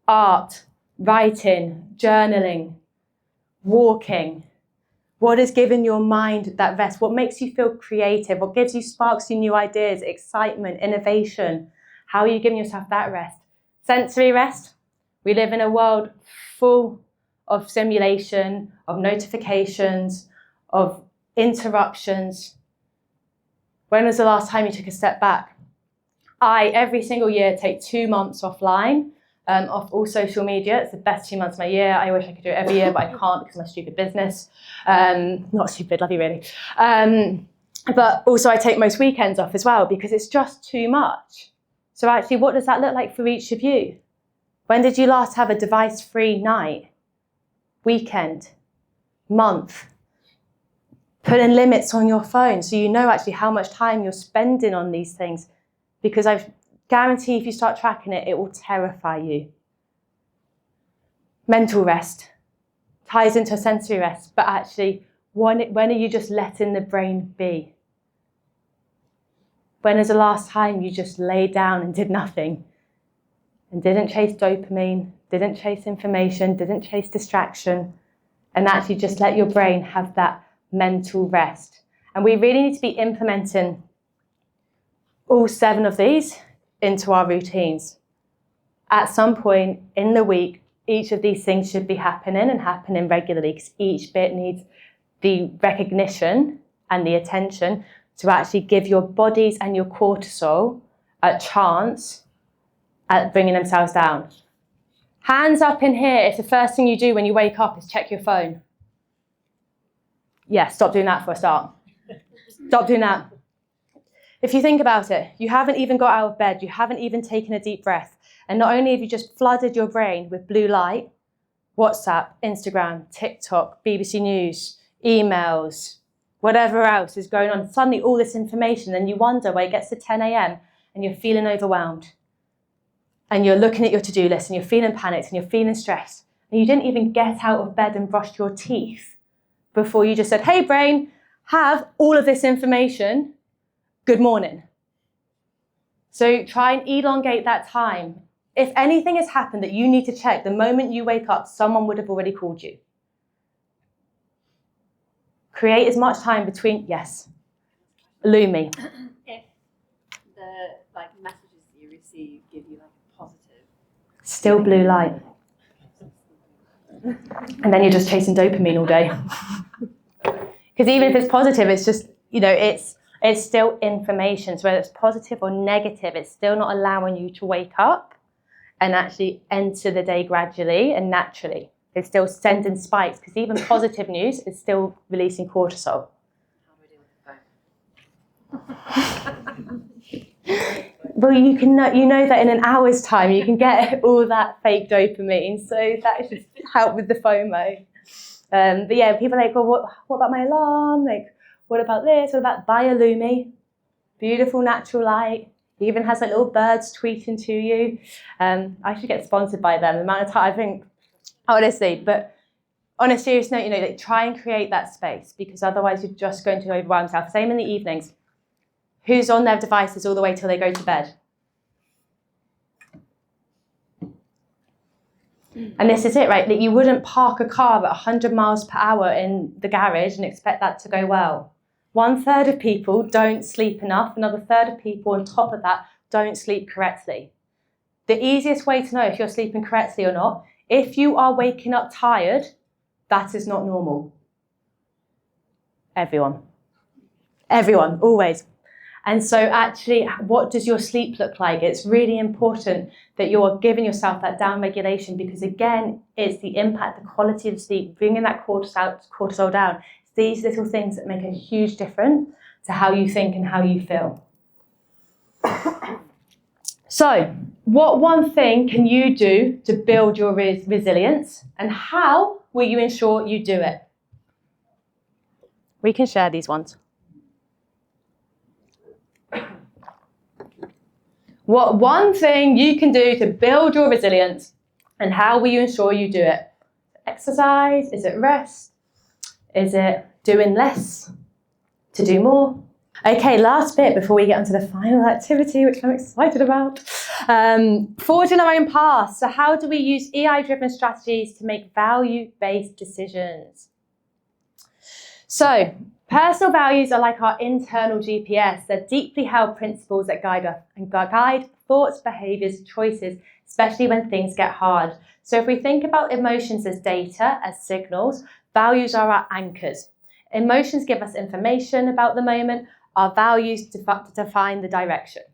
art, writing, journaling, walking. What is giving your mind that rest? What makes you feel creative? What gives you sparks you new ideas, excitement, innovation? How are you giving yourself that rest? Sensory rest. We live in a world full of stimulation, of notifications, of interruptions. When was the last time you took a step back? I, every single year, take 2 months offline, off all social media. It's the best 2 months of my year. I wish I could do it every year, but I can't because of my stupid business. Not stupid, love you really. But also I take most weekends off as well because it's just too much. So actually, what does that look like for each of you? When did you last have a device-free night, weekend, month? Put in limits on your phone so you know actually how much time you're spending on these things, because I guarantee if you start tracking it, it will terrify you. Mental rest ties into a sensory rest, but actually, when are you just letting the brain be? When is the last time you just laid down and did nothing? And didn't chase dopamine, didn't chase information, didn't chase distraction, and actually just let your brain have that mental rest. And we really need to be implementing all 7 of these into our routines. At some point in the week, each of these things should be happening and happening regularly, because each bit needs the recognition and the attention to actually give your bodies and your cortisol a chance at bringing themselves down. Hands up in here if the first thing you do when you wake up is check your phone. Yeah, stop doing that for a start. Stop doing that. If you think about it, you haven't even got out of bed, you haven't even taken a deep breath, and not only have you just flooded your brain with blue light, WhatsApp, Instagram, TikTok, BBC News, emails, whatever else is going on, suddenly all this information, and you wonder where it gets to 10 a.m. and you're feeling overwhelmed. And you're looking at your to-do list and you're feeling panicked and you're feeling stressed. And you didn't even get out of bed and brushed your teeth before you just said, hey brain, have all of this information, good morning. So try and elongate that time. If anything has happened that you need to check, the moment you wake up, someone would have already called you. Create as much time between, yes, Lumi. If the messages that you receive give you a positive, Still blue light. And then you're just chasing dopamine all day. Because even if it's positive, it's just, it's still information. So whether it's positive or negative, it's still not allowing you to wake up and actually enter the day gradually and naturally. It's still sending spikes, because even positive news is still releasing cortisol. how do I deal with the phone? Well, you know that in an hour's time you can get all that fake dopamine, so that should help with the FOMO. But yeah, people are like, well, what about my alarm? Like, what about this? What about Biolumi? Beautiful natural light. It even has like little birds tweeting to you. I should get sponsored by them. The amount of time, I think, honestly. But on a serious note, try and create that space, because otherwise you're just going to overwhelm yourself. Same in the evenings. Who's on their devices all the way till they go to bed? And this is it, right? That you wouldn't park a car at 100 miles per hour in the garage and expect that to go well. 1/3 of people don't sleep enough. Another third of people on top of that don't sleep correctly. The easiest way to know if you're sleeping correctly or not, if you are waking up tired, that is not normal. Everyone, always. And so actually, what does your sleep look like? It's really important that you're giving yourself that down regulation, because again, it's the impact, the quality of sleep, bringing that cortisol down. It's these little things that make a huge difference to how you think and how you feel. So, what one thing can you do to build your resilience, and how will you ensure you do it? We can share these ones. What one thing you can do to build your resilience, and how will you ensure you do it? Exercise? Is it rest? Is it doing less to do more? Okay, last bit before we get onto the final activity, which I'm excited about. Forging our own path. So how do we use EI-driven strategies to make value-based decisions? So, personal values are like our internal GPS. They're deeply held principles that guide us and guide thoughts, behaviours, choices, especially when things get hard. So if we think about emotions as data, as signals, values are our anchors. Emotions give us information about the moment. Our values define the direction.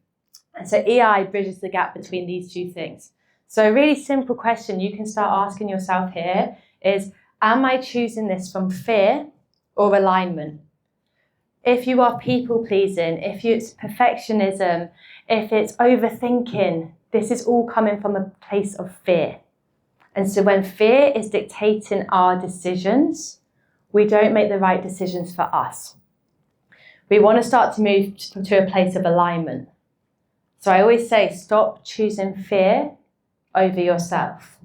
And so EI bridges the gap between these two things. So a really simple question you can start asking yourself here is, am I choosing this from fear or alignment? If you are people-pleasing, if it's perfectionism, if it's overthinking, this is all coming from a place of fear. And so when fear is dictating our decisions, we don't make the right decisions for us. We want to start to move to a place of alignment. So I always say, stop choosing fear over yourself.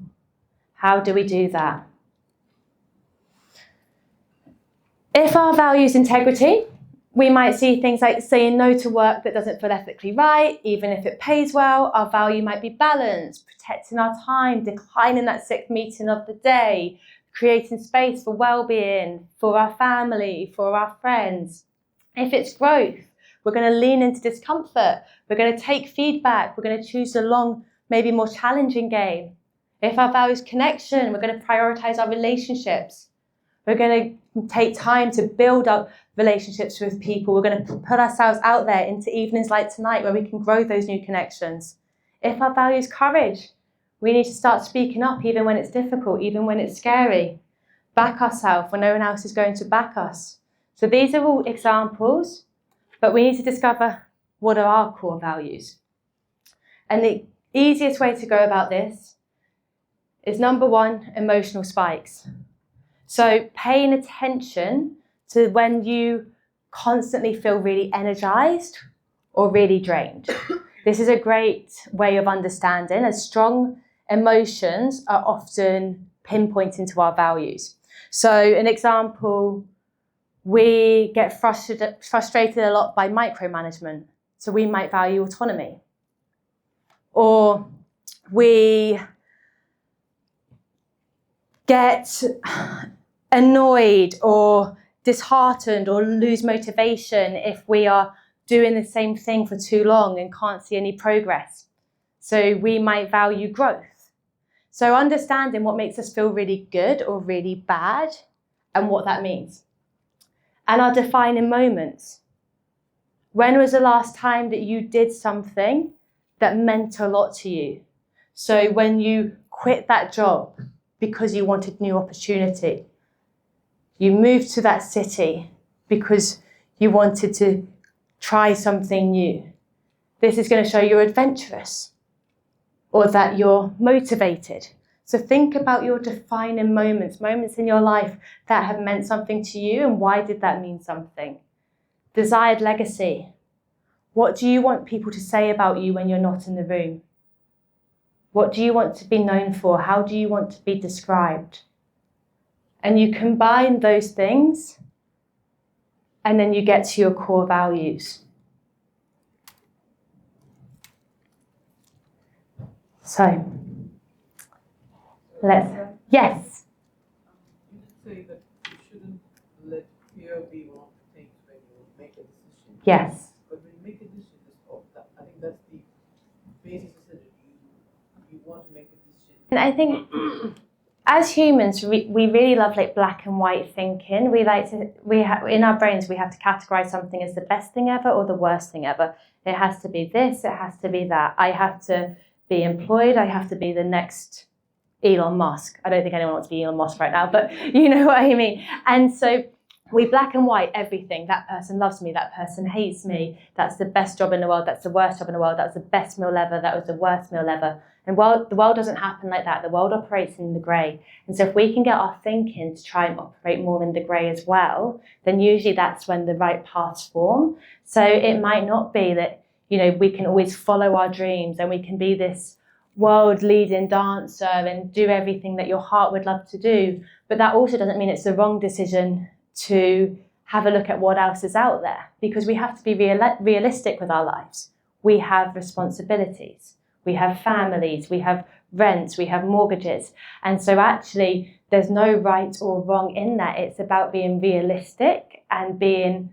How do we do that? If our value is integrity, we might see things like saying no to work that doesn't feel ethically right, even if it pays well. Our value might be balance, protecting our time, declining that sixth meeting of the day, creating space for well-being, for our family, for our friends. If it's growth, we're going to lean into discomfort. We're going to take feedback. We're going to choose a long, maybe more challenging game. If our value is connection, we're going to prioritize our relationships. We're going to take time to build up relationships with people. We're going to put ourselves out there into evenings like tonight where we can grow those new connections. If our value is courage, we need to start speaking up even when it's difficult, even when it's scary. Back ourselves when no one else is going to back us. So these are all examples, but we need to discover what are our core values. And the easiest way to go about this is, number one, emotional spikes. So paying attention to when you constantly feel really energized or really drained. This is a great way of understanding, as strong emotions are often pinpointing to our values. So an example, we get frustrated a lot by micromanagement. So we might value autonomy. or we get annoyed or disheartened or lose motivation if we are doing the same thing for too long and can't see any progress. So we might value growth. So understanding what makes us feel really good or really bad and what that means. And our defining moments. When was the last time that you did something that meant a lot to you? So when you quit that job because you wanted new opportunity, you moved to that city because you wanted to try something new. This is going to show you're adventurous or that you're motivated. So think about your defining moments, moments in your life that have meant something to you, and why did that mean something? Desired legacy. What do you want people to say about you when you're not in the room? What do you want to be known for? How do you want to be described? And you combine those things, and then you get to your core values. So, yes. You did say that you shouldn't let fear be one of the things when you make a decision. Yes. But when you make a decision, I think that's the basis of it. You want to make a decision. And I think as humans, we really love like black and white thinking. We in our brains, we have to categorize something as the best thing ever or the worst thing ever. It has to be this, it has to be that. I have to be employed, I have to be the next Elon Musk. I don't think anyone wants to be Elon Musk right now, but you know what I mean. And so we black and white everything. That person loves me, that person hates me, that's the best job in the world, that's the worst job in the world, that was the best meal ever, that was the worst meal ever. And the world doesn't happen like that. The world operates in the grey. And so if we can get our thinking to try and operate more in the grey as well, then usually that's when the right paths form. So it might not be that, you know, we can always follow our dreams and we can be this world-leading dancer and do everything that your heart would love to do. But that also doesn't mean it's the wrong decision to have a look at what else is out there, because we have to be realistic with our lives. We have responsibilities, we have families, we have rents, we have mortgages. And so actually there's no right or wrong in that. It's about being realistic and being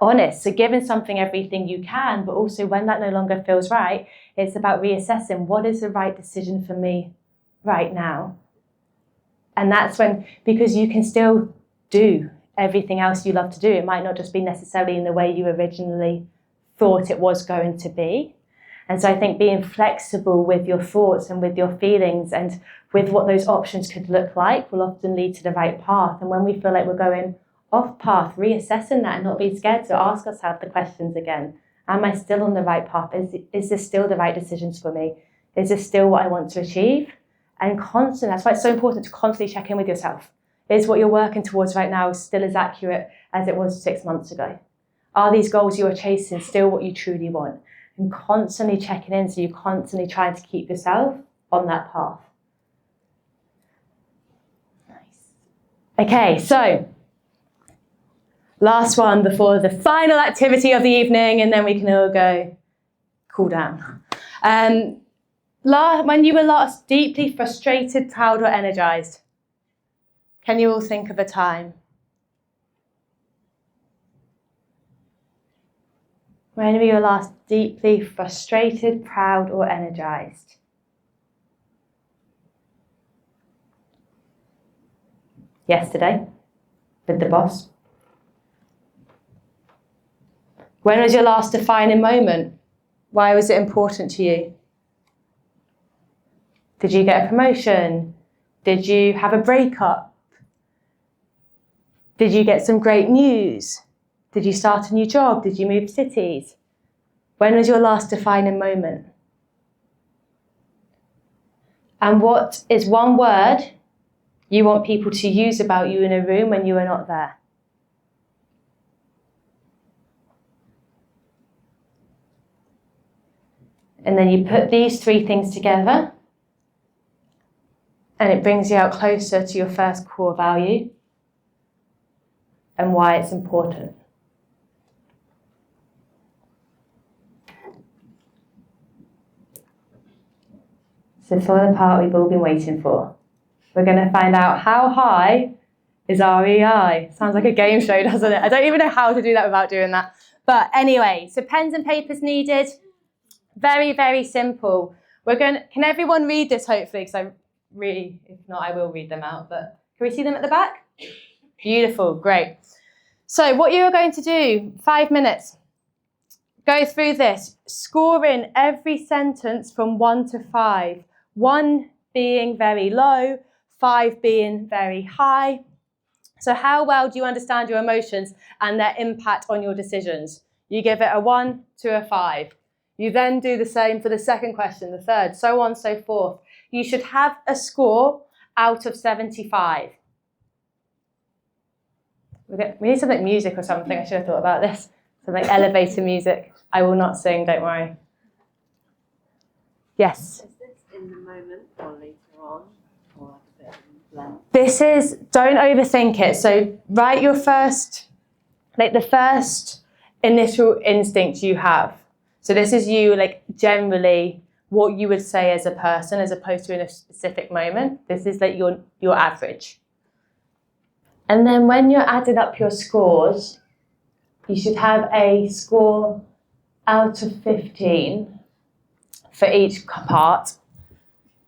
honest. So giving something everything you can, but also when that no longer feels right, it's about reassessing what is the right decision for me right now. And that's when, because you can still do everything else you love to do. It might not just be necessarily in the way you originally thought it was going to be. And so I think being flexible with your thoughts and with your feelings and with what those options could look like will often lead to the right path. And when we feel like we're going off path, reassessing that and not being scared to ask ourselves the questions again. Am I still on the right path? Is this still the right decisions for me? Is this still what I want to achieve? And constantly, that's why it's so important to constantly check in with yourself. Is what you're working towards right now still as accurate as it was 6 months ago? Are these goals you are chasing still what you truly want? And constantly checking in, so you're constantly trying to keep yourself on that path. Nice. Okay, so last one before the final activity of the evening, and then we can all go cool down. When you were last deeply frustrated, proud, or energized, can you all think of a time? When were you last deeply frustrated, proud, or energized? Yesterday, with the boss. When was your last defining moment? Why was it important to you? Did you get a promotion? Did you have a breakup? Did you get some great news? Did you start a new job? Did you move cities? When was your last defining moment? And what is one word you want people to use about you in a room when you are not there? And then you put these 3 things together, and it brings you out closer to your first core value and why it's important. So for the part we've all been waiting for, we're going to find out how high is REI. Sounds like a game show, doesn't it? I don't even know how to do that without doing that. But anyway, so pens and papers needed. Very, very simple. Can everyone read this hopefully? Because if not, I will read them out. But can we see them at the back? Beautiful, great. So what you're going to do, 5 minutes, go through this, scoring every sentence from 1 to 5. 1 being very low, 5 being very high. So how well do you understand your emotions and their impact on your decisions? You give it a 1 to a 5. You then do the same for the second question, the third, so on and so forth. You should have a score out of 75. We need something music or something. I should have thought about this. Something elevator music. I will not sing, don't worry. Yes? Is this in the moment or later on? Or like a bit blend? This is, don't overthink it. So write your first, like the first initial instinct you have. So this is you, like generally what you would say as a person as opposed to in a specific moment. This is like your average. And then when you're adding up your scores, you should have a score out of 15 for each part.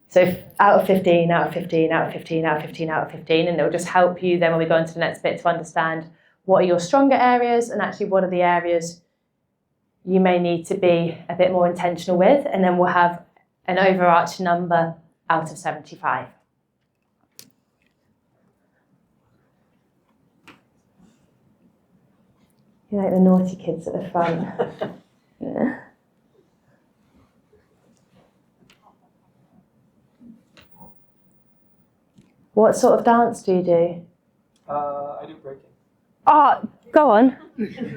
So out of 15, out of 15, out of 15, out of 15, out of 15, and it will just help you then when we go into the next bit to understand what are your stronger areas and actually what are the areas you may need to be a bit more intentional with, and then we'll have an overarching number out of 75. You're like the naughty kids at the front. Yeah. What sort of dance do you do? I do breaking. Oh, go on.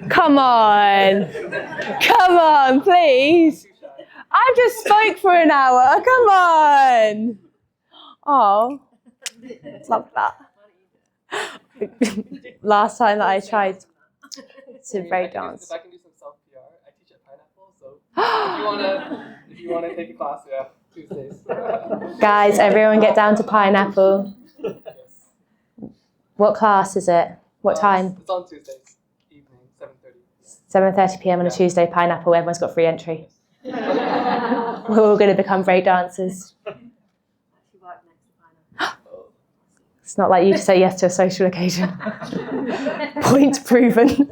Come on. Come on, please. I just spoke for an hour. Come on. Oh, love that. Last time that I tried to break dance. If I can do some self-PR, I teach at Pineapple, so if you wanna take a class, yeah, Tuesdays. Guys, everyone get down to Pineapple. Yes. What class is it? What time? It's on Tuesdays, evening, 7:30. 7:30 p.m. on a Tuesday, Pineapple. Everyone's got free entry. We're all going to become break dancers. Actually work next to Pineapple. It's not like you to say yes to a social occasion. Point proven.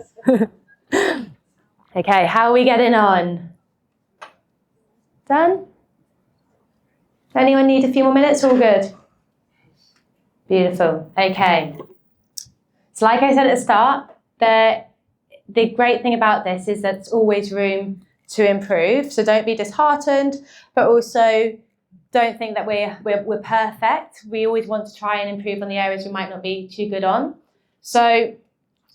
Okay, how are we getting on? Done? Anyone need a few more minutes? All good? Beautiful. Okay. So like I said at the start, the great thing about this is that there's always room to improve. So don't be disheartened, but also don't think that we're perfect. We always want to try and improve on the areas we might not be too good on. So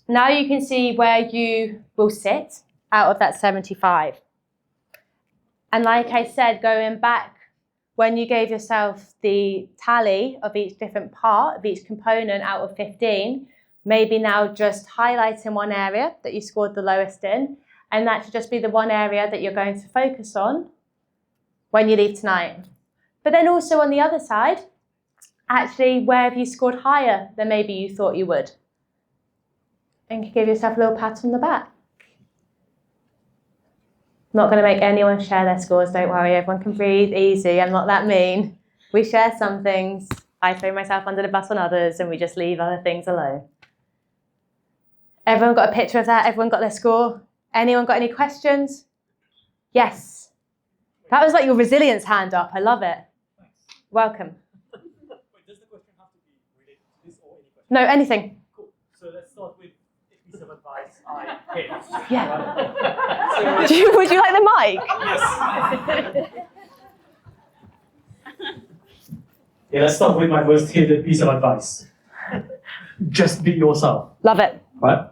now you can see where you will sit out of that 75. And like I said, going back, when you gave yourself the tally of each different part, of each component out of 15, maybe now just highlighting one area that you scored the lowest in, and that should just be the one area that you're going to focus on when you leave tonight. But then also on the other side, actually, where have you scored higher than maybe you thought you would? And give yourself a little pat on the back. Not going to make anyone share their scores, don't worry, everyone can breathe easy, I'm not that mean. We share some things, I throw myself under the bus on others, and we just leave other things alone. Everyone got a picture of that? Everyone got their score? Anyone got any questions? Yes. That was like your resilience hand up. I love it. Thanks. Welcome. Wait, does the question have to be related to this or any question? No, anything. Cool. So let's start with a piece of advice I hate. Yeah. Would you like the mic? Yes. Yeah, let's start with my most hated piece of advice. Just be yourself. Love it. Right?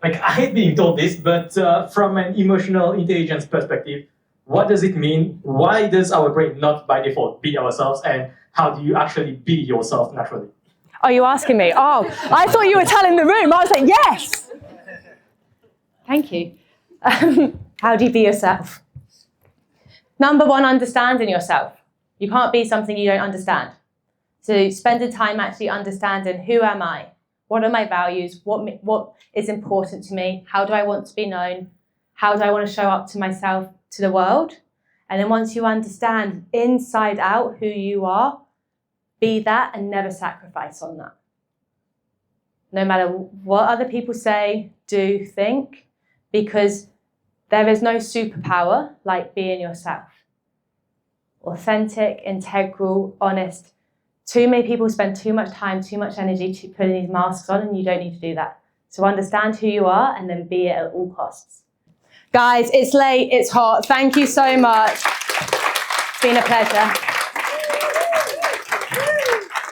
Like, I hate being told this, but from an emotional intelligence perspective, what does it mean? Why does our brain not by default be ourselves? And how do you actually be yourself naturally? Are you asking me? Oh, I thought you were telling the room. I was like, yes. Thank you. How do you be yourself? Number one, understanding yourself. You can't be something you don't understand. So spending time actually understanding, who am I? What are my values? What is important to me? How do I want to be known? How do I want to show up to myself, to the world? And then once you understand inside out who you are, be that and never sacrifice on that. No matter what other people say, do, think, because there is no superpower like being yourself. Authentic, integral, honest. Too many people spend too much time, too much energy to putting these masks on, and you don't need to do that. So understand who you are and then be it at all costs. Guys, it's late, it's hot. Thank you so much. It's been a pleasure.